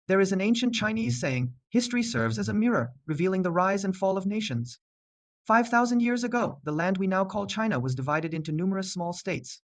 There is an ancient Chinese saying, history serves as a mirror, revealing the rise and fall of nations. 5,000 years ago, the land we now call China was divided into numerous small states.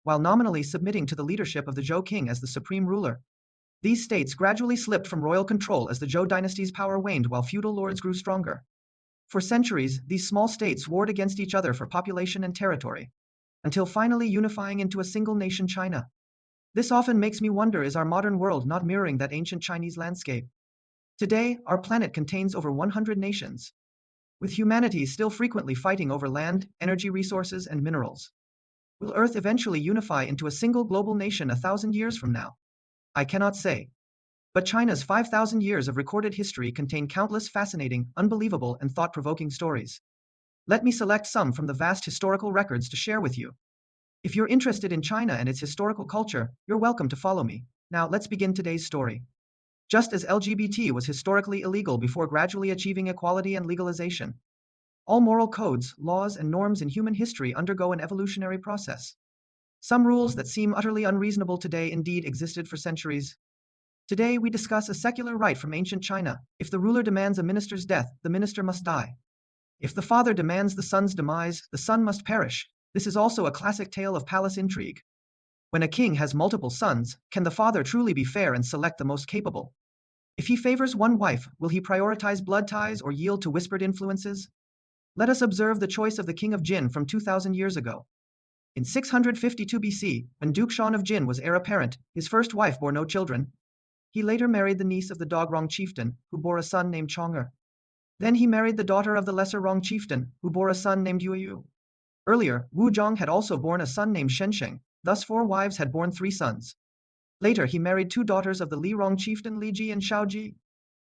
While nominally submitting to the leadership of the Zhou king as the supreme ruler, these states gradually slipped from royal control as the Zhou dynasty's power waned while feudal lords grew stronger. For centuries, these small states warred against each other for population and territory, until finally unifying into a single nation China. This often makes me wonder, is our modern world not mirroring that ancient Chinese landscape? Today, our planet contains over 100 nations, with humanity still frequently fighting over land, energy resources, and minerals. Will Earth eventually unify into a single global nation 1,000 years from now? I cannot say. But China's 5,000 years of recorded history contain countless fascinating, unbelievable, and thought-provoking stories. Let me select some from the vast historical records to share with you. If you're interested in China and its historical culture, you're welcome to follow me. Now, let's begin today's story. Just as LGBT was historically illegal before gradually achieving equality and legalization, all moral codes, laws, and norms in human history undergo an evolutionary process. Some rules that seem utterly unreasonable today indeed existed for centuries. Today, we discuss a secular rite from ancient China. If the ruler demands a minister's death, the minister must die. If the father demands the son's demise, the son must perish. This is also a classic tale of palace intrigue. When a king has multiple sons, can the father truly be fair and select the most capable? If he favors one wife, will he prioritize blood ties or yield to whispered influences? Let us observe the choice of the King of Jin from 2,000 years ago. In 652 BC, when Duke Shan of Jin was heir apparent, his first wife bore no children. He later married the niece of the Dogrong chieftain, who bore a son named Chong'er. Then he married the daughter of the lesser Rong chieftain, who bore a son named Yuyu. Earlier, Wu Zhong had also borne a son named Shensheng, thus 4 wives had borne 3 sons. Later he married 2 daughters of the Li Rong chieftain Li Ji and Shao Ji.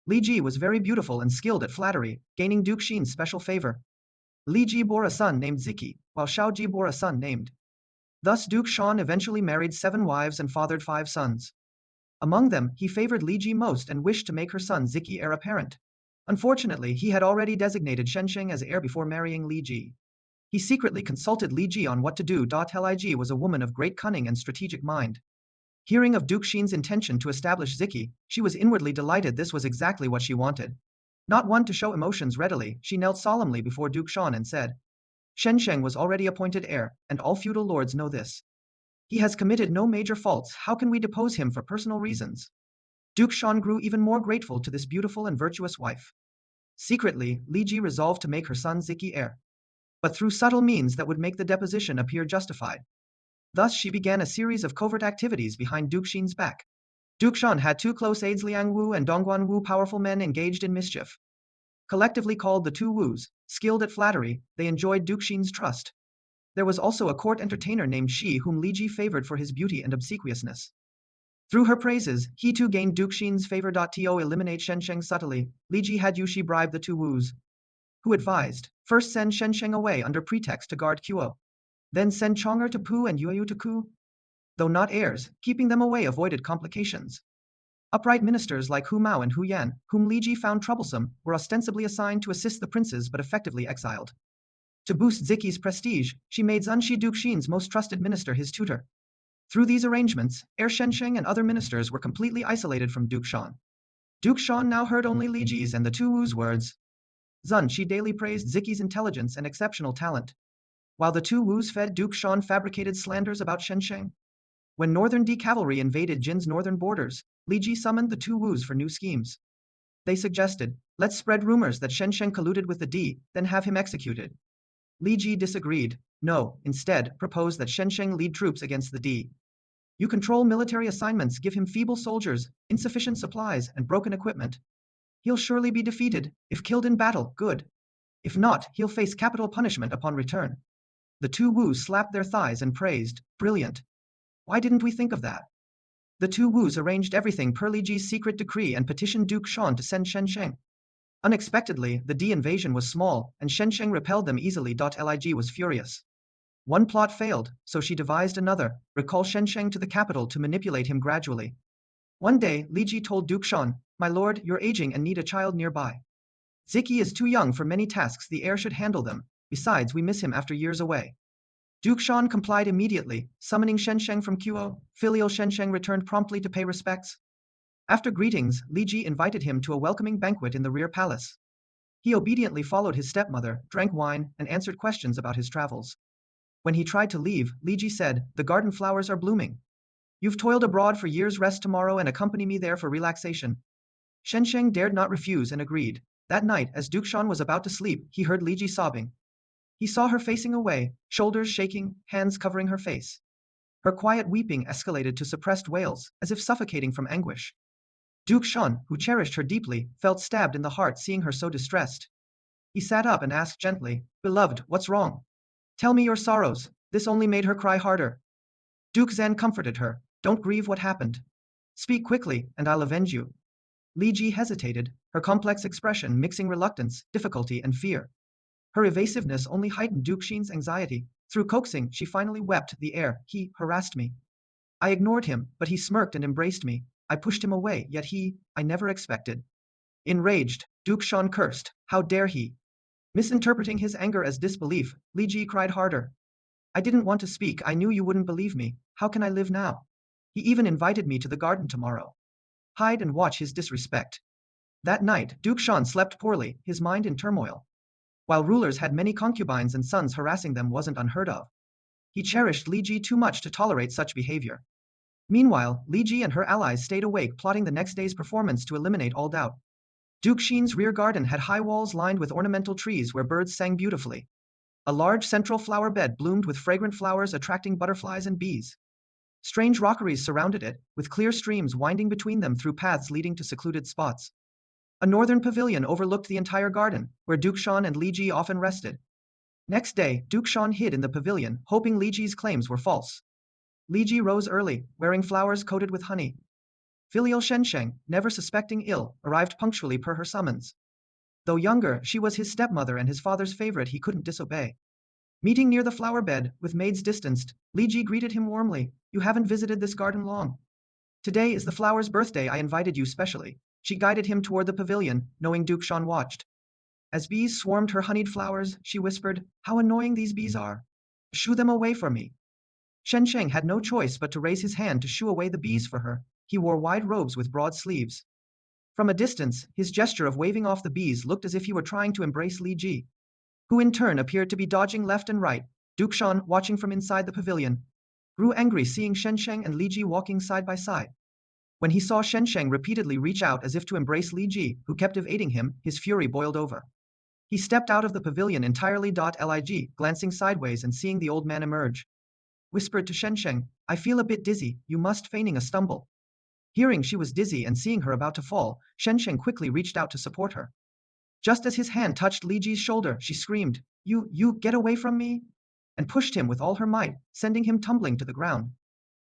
Li Ji was very beautiful and skilled at flattery, gaining Duke Xin's special favor. Li Ji bore a son named Ziki, while Shao Ji bore a son named. Thus Duke Shan eventually married 7 wives and fathered 5 sons. Among them, he favored Li Ji most and wished to make her son Ziki heir apparent. Unfortunately, he had already designated Shensheng as heir before marrying Li Ji. He secretly consulted Li Ji on what to do. Li Ji was a woman of great cunning and strategic mind. Hearing of Duke Xin's intention to establish Ziki, she was inwardly delighted. This was exactly what she wanted. Not one to show emotions readily, she knelt solemnly before Duke Shan and said, Shensheng was already appointed heir, and all feudal lords know this. He has committed no major faults, how can we depose him for personal reasons? Duke Shan grew even more grateful to this beautiful and virtuous wife. Secretly, Li Ji resolved to make her son Ziki heir, but through subtle means that would make the deposition appear justified. Thus she began a series of covert activities behind Duke Xin's back. Duke Shan had 2 close aides, Liang Wu and Dongguan Wu, powerful men engaged in mischief. Collectively called the 2 Wus, skilled at flattery, they enjoyed Duke Xin's trust. There was also a court entertainer named Shi whom Li Ji favored for his beauty and obsequiousness. Through her praises, he too gained Duke Xin's favor. To eliminate Shensheng subtly, Li Ji had Yushi bribe the 2 Wus, who advised, first send Shensheng away under pretext to guard Qiu, then send Chong'er to Pu and Yuyu to Ku. Though not heirs, keeping them away avoided complications. Upright ministers like Hu Mao and Hu Yan, whom Li Ji found troublesome, were ostensibly assigned to assist the princes but effectively exiled. To boost Ziki's prestige, she made Zunshi, Duke Xin's most trusted minister, his tutor. Through these arrangements, heir Shensheng and other ministers were completely isolated from Duke Shan. Duke Shan now heard only Li Ji's and the 2 Wus' words. Zunshi daily praised Ziki's intelligence and exceptional talent, while the 2 Wus fed Duke Shan fabricated slanders about Shensheng. When Northern D cavalry invaded Jin's northern borders, Li Ji summoned the 2 Wus for new schemes. They suggested, let's spread rumors that Shensheng colluded with the D, then have him executed. Li Ji disagreed. No, instead, proposed that Shensheng lead troops against the D. You control military assignments, give him feeble soldiers, insufficient supplies, and broken equipment. He'll surely be defeated. If killed in battle, good. If not, he'll face capital punishment upon return. The 2 Wus slapped their thighs and praised, brilliant. Why didn't we think of that? The 2 Wus arranged everything per Li Ji's secret decree and petitioned Duke Shan to send Shensheng. Unexpectedly, the D invasion was small, and Shensheng repelled them easily. Li Ji was furious. One plot failed, so she devised another, recall Shensheng to the capital to manipulate him gradually. One day, Li Ji told Duke Shan, my lord, you're aging and need a child nearby. Ziki is too young for many tasks, the heir should handle them, besides we miss him after years away. Duke Shan complied immediately, summoning Shensheng from Qiu. Filial Shensheng returned promptly to pay respects. After greetings, Li Ji invited him to a welcoming banquet in the rear palace. He obediently followed his stepmother, drank wine, and answered questions about his travels. When he tried to leave, Li Ji said, "The garden flowers are blooming. You've toiled abroad for years, rest tomorrow and accompany me there for relaxation." Shensheng dared not refuse and agreed. That night, as Dukshan was about to sleep, he heard Li Ji sobbing. He saw her facing away, shoulders shaking, hands covering her face. Her quiet weeping escalated to suppressed wails, as if suffocating from anguish. Duke Shan, who cherished her deeply, felt stabbed in the heart seeing her so distressed. He sat up and asked gently, "Beloved, what's wrong? Tell me your sorrows." This only made her cry harder. Duke Zan comforted her, "Don't grieve what happened. Speak quickly, and I'll avenge you." Li Ji hesitated, her complex expression mixing reluctance, difficulty, and fear. Her evasiveness only heightened Duke Shin's anxiety. Through coaxing, she finally wept. "The air, he harassed me. I ignored him, but he smirked and embraced me. I pushed him away, yet I never expected." Enraged, Duke Shan cursed, "How dare he?" Misinterpreting his anger as disbelief, Li Ji cried harder. "I didn't want to speak, I knew you wouldn't believe me. How can I live now? He even invited me to the garden tomorrow. Hide and watch his disrespect." That night, Duke Shan slept poorly, his mind in turmoil. While rulers had many concubines and sons harassing them wasn't unheard of. He cherished Li Ji too much to tolerate such behavior. Meanwhile, Li Ji and her allies stayed awake plotting the next day's performance to eliminate all doubt. Duke Shin's rear garden had high walls lined with ornamental trees where birds sang beautifully. A large central flower bed bloomed with fragrant flowers attracting butterflies and bees. Strange rockeries surrounded it, with clear streams winding between them through paths leading to secluded spots. A northern pavilion overlooked the entire garden, where Duke Shan and Li Ji often rested. Next day, Duke Shan hid in the pavilion, hoping Li Ji's claims were false. Li Ji rose early, wearing flowers coated with honey. Filial Shensheng, never suspecting ill, arrived punctually per her summons. Though younger, she was his stepmother and his father's favorite he couldn't disobey. Meeting near the flower bed, with maids distanced, Li Ji greeted him warmly. "You haven't visited this garden long. Today is the flower's birthday, I invited you specially." She guided him toward the pavilion, knowing Duke Shan watched. As bees swarmed her honeyed flowers, she whispered, "How annoying these bees are. Shoo them away from me." Shensheng had no choice but to raise his hand to shoo away the bees for her. He wore wide robes with broad sleeves. From a distance, his gesture of waving off the bees looked as if he were trying to embrace Li Ji, who in turn appeared to be dodging left and right. Duke Shan, watching from inside the pavilion, grew angry seeing Shensheng and Li Ji walking side by side. When he saw Shensheng repeatedly reach out as if to embrace Li Ji, who kept evading him, his fury boiled over. He stepped out of the pavilion entirely. Lig, glancing sideways and seeing the old man emerge, whispered to Shensheng, "I feel a bit dizzy, you must," feigning a stumble. Hearing she was dizzy and seeing her about to fall, Shensheng quickly reached out to support her. Just as his hand touched Li Ji's shoulder, she screamed, You, get away from me!" and pushed him with all her might, sending him tumbling to the ground.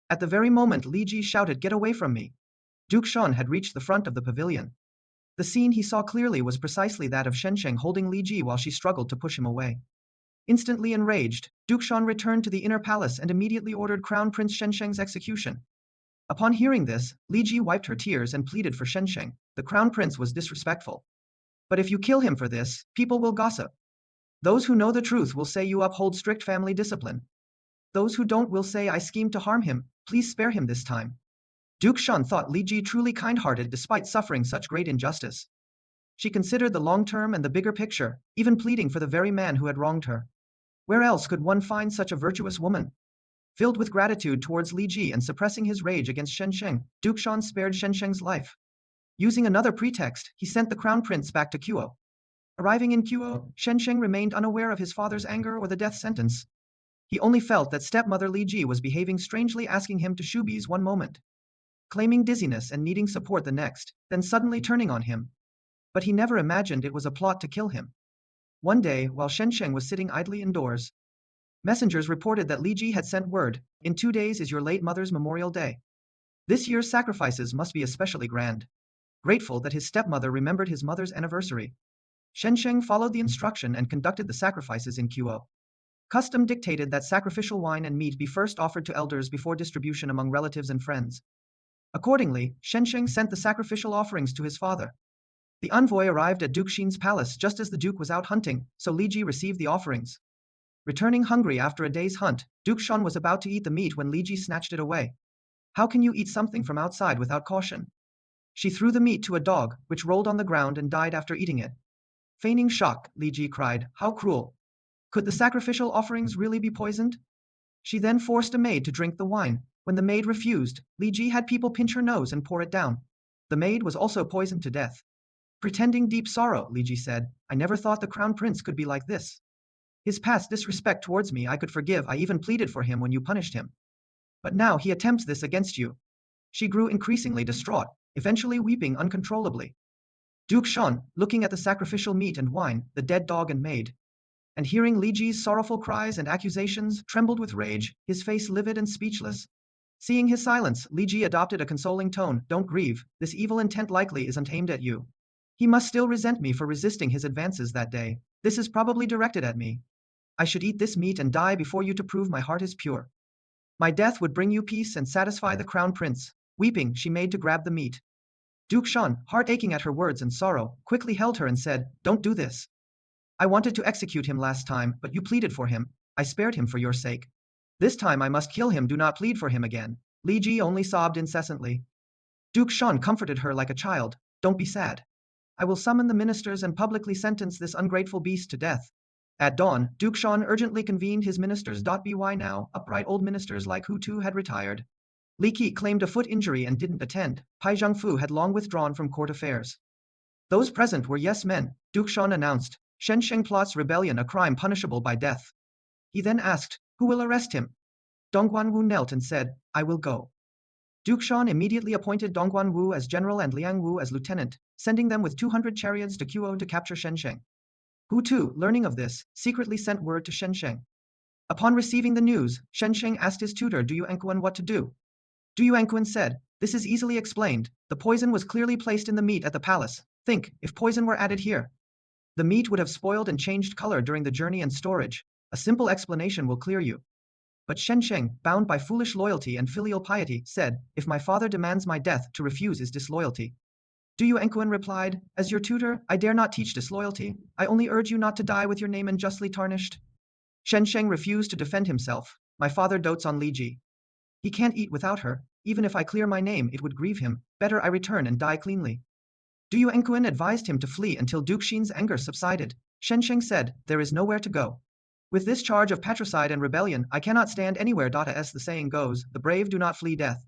At the very moment Li Ji shouted, "Get away from me!" Duke Shan had reached the front of the pavilion. The scene he saw clearly was precisely that of Shensheng holding Li Ji while she struggled to push him away. Instantly enraged, Duke Shan returned to the inner palace and immediately ordered Crown Prince Shensheng's execution. Upon hearing this, Li Ji wiped her tears and pleaded for Shensheng. The Crown Prince was disrespectful. "But if you kill him for this, people will gossip. Those who know the truth will say you uphold strict family discipline. Those who don't will say I schemed to harm him. Please spare him this time." Duke Shan thought Li Ji truly kind-hearted despite suffering such great injustice. She considered the long term and the bigger picture, even pleading for the very man who had wronged her. Where else could one find such a virtuous woman? Filled with gratitude towards Li Ji and suppressing his rage against Shensheng, Duke Shan spared Shensheng's life. Using another pretext, he sent the crown prince back to Kuo. Arriving in Kuo, Shensheng remained unaware of his father's anger or the death sentence. He only felt that stepmother Li Ji was behaving strangely, asking him to shoe bees one moment, claiming dizziness and needing support the next, then suddenly turning on him. But he never imagined it was a plot to kill him. One day, while Shensheng was sitting idly indoors, messengers reported that Li Ji had sent word, "In 2 days is your late mother's memorial day. This year's sacrifices must be especially grand." Grateful that his stepmother remembered his mother's anniversary, Shensheng followed the instruction and conducted the sacrifices in Kuo. Custom dictated that sacrificial wine and meat be first offered to elders before distribution among relatives and friends. Accordingly, Shensheng sent the sacrificial offerings to his father. The envoy arrived at Duke Xin's palace just as the duke was out hunting, so Li Ji received the offerings. Returning hungry after a day's hunt, Duke Shan was about to eat the meat when Li Ji snatched it away. "How can you eat something from outside without caution?" She threw the meat to a dog, which rolled on the ground and died after eating it. Feigning shock, Li Ji cried, "How cruel! Could the sacrificial offerings really be poisoned?" She then forced a maid to drink the wine. When the maid refused, Li Ji had people pinch her nose and pour it down. The maid was also poisoned to death. Pretending deep sorrow, Li Ji said, "I never thought the crown prince could be like this. His past disrespect towards me I could forgive, I even pleaded for him when you punished him. But now he attempts this against you." She grew increasingly distraught, eventually weeping uncontrollably. Duke Shan, looking at the sacrificial meat and wine, the dead dog and maid, and hearing Li Ji's sorrowful cries and accusations, trembled with rage, his face livid and speechless. Seeing his silence, Li Ji adopted a consoling tone, "Don't grieve, this evil intent likely isn't aimed at you. He must still resent me for resisting his advances that day. This is probably directed at me. I should eat this meat and die before you to prove my heart is pure. My death would bring you peace and satisfy the crown prince." Weeping, she made to grab the meat. Duke Shan, heart aching at her words and sorrow, quickly held her and said, "Don't do this. I wanted to execute him last time, but you pleaded for him. I spared him for your sake. This time I must kill him, do not plead for him again." Li Ji only sobbed incessantly. Duke Shan comforted her like a child, "Don't be sad. I will summon the ministers and publicly sentence this ungrateful beast to death." At dawn, Duke Shan urgently convened his ministers. By now, upright old ministers like Hu Tu had retired. Li Qi claimed a foot injury and didn't attend. Pai Zhengfu had long withdrawn from court affairs. Those present were yes men, Duke Shan announced. Shen Sheng plots rebellion, a crime punishable by death. He then asked, "Who will arrest him?" Dongguan Wu knelt and said, "I will go." Duke Shan immediately appointed Dongguan Wu as general and Liang Wu as lieutenant, sending them with 200 chariots to Quo to capture Shen Sheng. Hu Tu, learning of this, secretly sent word to Shen Sheng. Upon receiving the news, Shen Sheng asked his tutor Du Yuanquan what to do. Du Yuanquan said, "This is easily explained. The poison was clearly placed in the meat at the palace. Think, if poison were added here, the meat would have spoiled and changed color during the journey and storage. A simple explanation will clear you." But Shen Sheng, bound by foolish loyalty and filial piety, said, "If my father demands my death, to refuse is disloyalty." Du Yuanquan replied, "As your tutor, I dare not teach disloyalty. I only urge you not to die with your name unjustly tarnished." Shen Sheng refused to defend himself. "My father dotes on Li Ji. He can't eat without her. Even if I clear my name, it would grieve him. Better I return and die cleanly." Du Yuanquan advised him to flee until Duke Xin's anger subsided. Shen Sheng said, "There is nowhere to go. With this charge of patricide and rebellion, I cannot stand anywhere. As the saying goes, the brave do not flee death.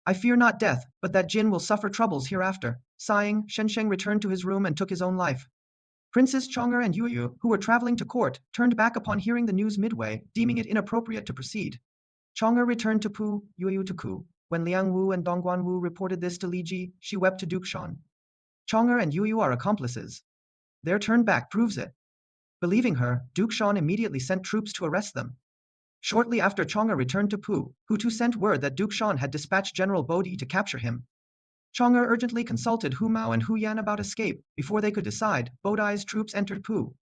I fear not death, but that Jin will suffer troubles hereafter." Sighing, Shen Sheng returned to his room and took his own life. Princes Chang'er and Yuyu, who were traveling to court, turned back upon hearing the news midway, deeming it inappropriate to proceed. Chang'er returned to Pu, Yuyu to Ku. When Liang Wu and Dongguan Wu reported this to Li Ji, she wept to Duke Shan. "Chang'er and Yuyu are accomplices. Their turn back proves it." Believing her, Duke Shan immediately sent troops to arrest them. Shortly after Chang'er returned to Pu, Hu Tu sent word that Duke Shan had dispatched General Bodhi to capture him. Chang'er urgently consulted Hu Mao and Hu Yan about escape. Before they could decide, Bodhi's troops entered Pu.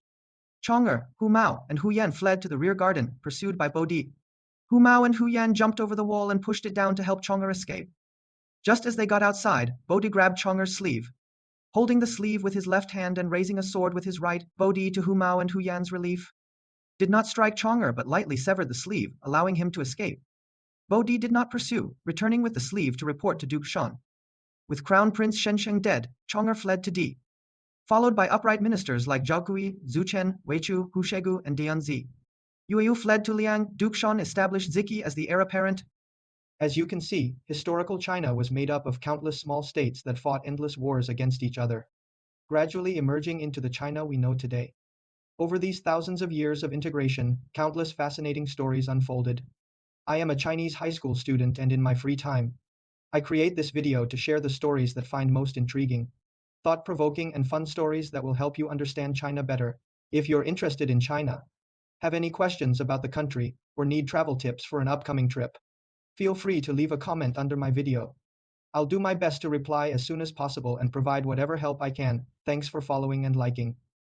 Chang'er, Hu Mao, and Hu Yan fled to the rear garden, pursued by Bodhi. Hu Mao and Hu Yan jumped over the wall and pushed it down to help Chang'er escape. Just as they got outside, Bodhi grabbed Chang'er's sleeve. Holding the sleeve with his left hand and raising a sword with his right, Bodhi, to Hu Mao and Hu Yan's relief, did not strike Chang'er but lightly severed the sleeve, allowing him to escape. Bodhi did not pursue, returning with the sleeve to report to Duke Shan. With Crown Prince Shensheng dead, Chang'er fled to Di, followed by upright ministers like Zhao Kui, Zhu Chen, Wei Chu, Hu Shegu, and Dian Zi. Yu fled to Liang. Duke Shan established Ziki as the heir apparent. As you can see, historical China was made up of countless small states that fought endless wars against each other, gradually emerging into the China we know today. Over these thousands of years of integration, countless fascinating stories unfolded. I am a Chinese high school student, and in my free time, I create this video to share the stories that find most intriguing, thought-provoking, and fun stories that will help you understand China better. If you're interested in China, have any questions about the country, or need travel tips for an upcoming trip, feel free to leave a comment under my video. I'll do my best to reply as soon as possible and provide whatever help I can. Thanks for following and liking.